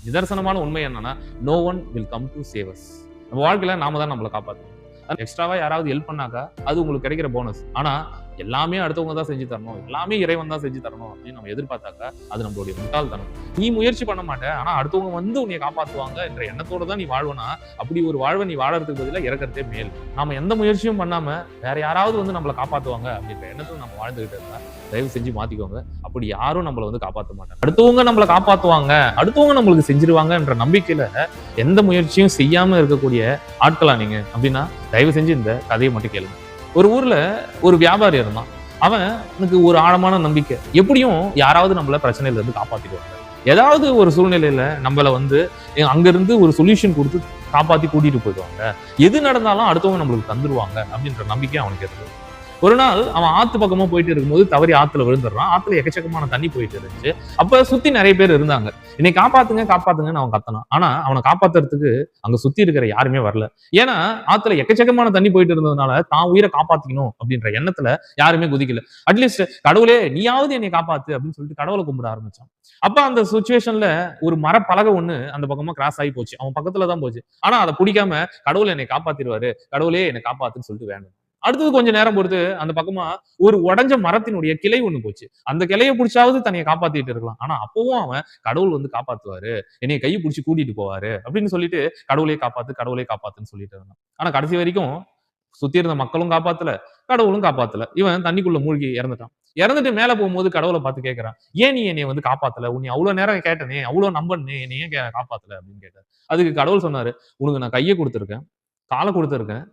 நிதர்சனமான உண்மை என்னன்னா, no one will come to save us. நம்ம வாழ்க்கையில நாம தான் நம்மள காப்பாத்தணும். எக்ஸ்ட்ராவா யாராவது ஹெல்ப் பண்ணாக்கா அது உங்களுக்கு கிடைக்கிற போனஸ். ஆனா எல்லாமே அடுத்தவங்க தான் செஞ்சு தரணும், எல்லாமே இறைவன் தான் செஞ்சு தரணும் அப்படின்னு நம்ம எதிர்பார்த்தாக்கா அது நம்மளுடைய முட்டாள்தனம். நீ முயற்சி பண்ண மாட்ட, ஆனா அடுத்தவங்க வந்து உன்னை காப்பாத்துவாங்க என்ற எண்ணத்தோட தான் நீ வாழ்வனா, அப்படி ஒரு வாழ்வை நீ வாழறதுக்கு பதிலா இறக்கறதே மேல். நாம எந்த முயற்சியும் பண்ணாம வேற யாராவது வந்து நம்மளை காப்பாத்துவாங்க அப்படின்ற எண்ணத்துல நம்ம வாழ்ந்துகிட்டு இருந்தா தயவு செஞ்சு மாத்திக்கோங்க. அப்படி யாரும் நம்மளை வந்து காப்பாற்ற மாட்டாங்க. அடுத்தவங்க நம்மளை காப்பாத்துவாங்க, அடுத்தவங்க நம்மளுக்கு செஞ்சிருவாங்க என்ற நம்பிக்கையில எந்த முயற்சியும் செய்யாம இருக்கக்கூடிய ஆட்களா நீங்க அப்படின்னா தயவு செஞ்சு இந்த கதையை மட்டும் கேளுங்க. ஒரு ஊர்ல ஒரு வியாபாரி இருந்தான். அவனுக்கு ஒரு ஆழமான நம்பிக்கை, எப்படியும் யாராவது நம்மள பிரச்சனையில இருந்து காப்பாத்திடுவாங்க. ஏதாவது ஒரு சூழ்நிலையில நம்மள வந்து அங்கிருந்து ஒரு சொல்யூஷன் கொடுத்து காப்பாத்தி கூட்டிட்டு போயிடுவாங்க. எது நடந்தாலும் அடுத்தவங்க நம்மளுக்கு தந்துருவாங்க அப்படின்ற நம்பிக்கை அவனுக்கு இருந்தது. ஒரு நாள் அவன் ஆத்து பக்கமா போயிட்டு இருக்கும்போது தவறி ஆத்துல விழுந்துடுறான். ஆத்துல எக்கச்சக்கமான தண்ணி போயிட்டு இருந்துச்சு. அப்ப சுத்தி நிறைய பேர் இருந்தாங்க. என்னை காப்பாத்துங்க காப்பாத்துங்கன்னு அவன் கத்தனான். ஆனா அவனை காப்பாத்துறதுக்கு அங்க சுத்தி இருக்கிற யாருமே வரல. ஏன்னா ஆத்துல எக்கச்சக்கமான தண்ணி போயிட்டு இருந்ததுனால தான் உயிரை காப்பாத்திக்கணும் அப்படின்ற எண்ணத்துல யாருமே குதிக்கல. அட்லீஸ்ட் கடவுளே நீயாவது என்னை காப்பாத்து அப்படின்னு சொல்லிட்டு கடவுளை கும்பிட ஆரம்பிச்சான். அப்ப அந்த சுச்சுவேஷன்ல ஒரு மரப்பலகை ஒண்ணு அந்த பக்கமா கிராஸ் ஆகி போச்சு. அவன் பக்கத்துல தான் போச்சு. ஆனா அதை பிடிக்காம கடவுள் என்னை காப்பாத்திடுவாரு, கடவுளே என்னை காப்பாத்துன்னு சொல்லிட்டு வேண்டும். அடுத்தது கொஞ்ச நேரம் பொறுத்து அந்த பக்கமா ஒரு உடைஞ்ச மரத்தினுடைய கிளை ஒண்ணு போச்சு. அந்த கிளைய புடிச்சாவது தன்னைய காப்பாத்திட்டு இருக்கலாம். ஆனா அப்பவும் அவன் கடவுள் வந்து காப்பாத்துவாரு, என்னைய கைய புடிச்சு கூட்டிட்டு போவாரு அப்படின்னு சொல்லிட்டு கடவுளே காப்பாத்து, கடவுளே காப்பாத்துன்னு சொல்லிட்டு இருந்தான். ஆனா கடைசி வரைக்கும் சுத்தி இருந்த மக்களும் காப்பாத்தல, கடவுளும் காப்பாத்தல. இவன் தண்ணிக்குள்ள மூழ்கி இறந்துட்டான். இறந்துட்டு மேல போகும்போது கடவுளை பார்த்து கேட்கிறான். ஏன் நீ என்னைய வந்து காப்பாத்தல? உன்னை அவ்வளவு நேரம் கேட்டனே, அவ்வளவு நம்பனே, என்னை ஏன் காப்பாத்தல அப்படின்னு கேட்டார். அதுக்கு கடவுள் சொன்னாரு, உனக்கு நான் கைய குடுத்திருக்கேன், கால குடுத்திருக்கேன்,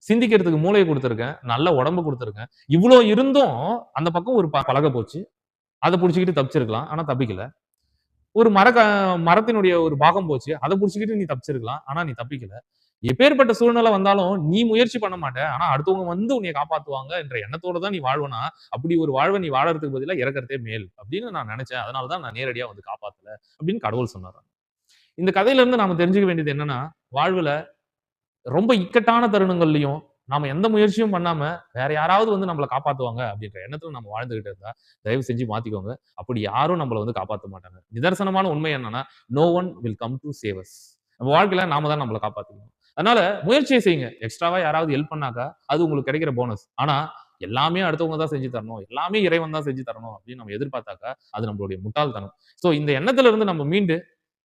சிந்திக்கிறதுக்கு மூளையை கொடுத்திருக்கேன், நல்ல உடம்பு கொடுத்திருக்கேன். இவ்ளோ இருந்தும் அந்த பக்கம் ஒரு பலகை போச்சு. அத புடிச்சுக்கிட்டு தப்பிச்சிருக்கலாம். ஆனா தப்பிக்கல. ஒரு மரத்தினுடைய ஒரு பாகம் போச்சு. அத புடிச்சுக்கிட்டு நீ தப்பிச்சிருக்கலாம். ஆனா நீ தப்பிக்கல. எப்பேர்ப்பட்ட சூழ்நிலை வந்தாலும் நீ முயற்சி பண்ண மாட்ட. ஆனா அடுத்தவங்க வந்து உன்னைய காப்பாத்துவாங்க என்ற எண்ணத்தோட தான் நீ வாழ்வனா, அப்படி ஒரு வாழ்வை நீ வாழறதுக்கு பதிலா இறக்கறதே மேல் அப்படின்னு நான் நெனச்சேன். அதனால தான் நான் நேரடியா வந்து காப்பாத்தல அப்படின்னு கடவுள் சொன்னாராம். இந்த கதையில இருந்து நாம தெரிஞ்சுக்க வேண்டியது என்னன்னா, வாழ்வுல ரொம்ப இக்கட்டான தருணங்கள்லயும் நாம எந்த முயற்சியும் பண்ணாம வேற யாராவது வந்து நம்மள காப்பாத்துவாங்க அப்படின்ற எண்ணத்துல நம்ம வாழ்ந்துகிட்டு இருந்தா தயவு செஞ்சு மாத்திக்கோங்க. அப்படி யாரும் நம்மள வந்து காப்பாத்த மாட்டாங்க. நிதர்சனமான உண்மை என்னன்னா, no one will come to save us. நம்ம வாழ்க்கையில நாம தான் நம்மள காப்பாத்திக்கணும். அதனால முயற்சியை செய்யுங்க. எக்ஸ்ட்ராவா யாராவது ஹெல்ப் பண்ணாக்கா அது உங்களுக்கு கிடைக்கிற போனஸ். ஆனா எல்லாமே அடுத்தவங்க தான் செஞ்சு தரணும், எல்லாமே இறைவன் தான் செஞ்சு தரணும் அப்படின்னு நம்ம எதிர்பார்த்தாக்கா அது நம்மளுடைய முட்டாள்தனம். சோ இந்த எண்ணத்துல இருந்து நம்ம மீண்டு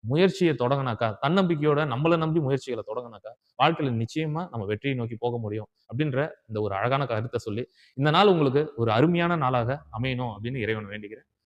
முயற்சிய தொடங்குனாக்கா, தன்னம்பிக்கையோட நம்மள நம்பி முயற்சிகள தொடங்குனாக்கா, வாழ்க்கையில நிச்சயமா நம்ம வெற்றியை நோக்கி போக முடியும். அப்படின்ற இந்த ஒரு அழகான கருத்த சொல்லி, இந்த நாள் உங்களுக்கு ஒரு அருமையான நாளாக அமையணும் அப்படின்னு இறைவன வேண்டிக்கிறேன்.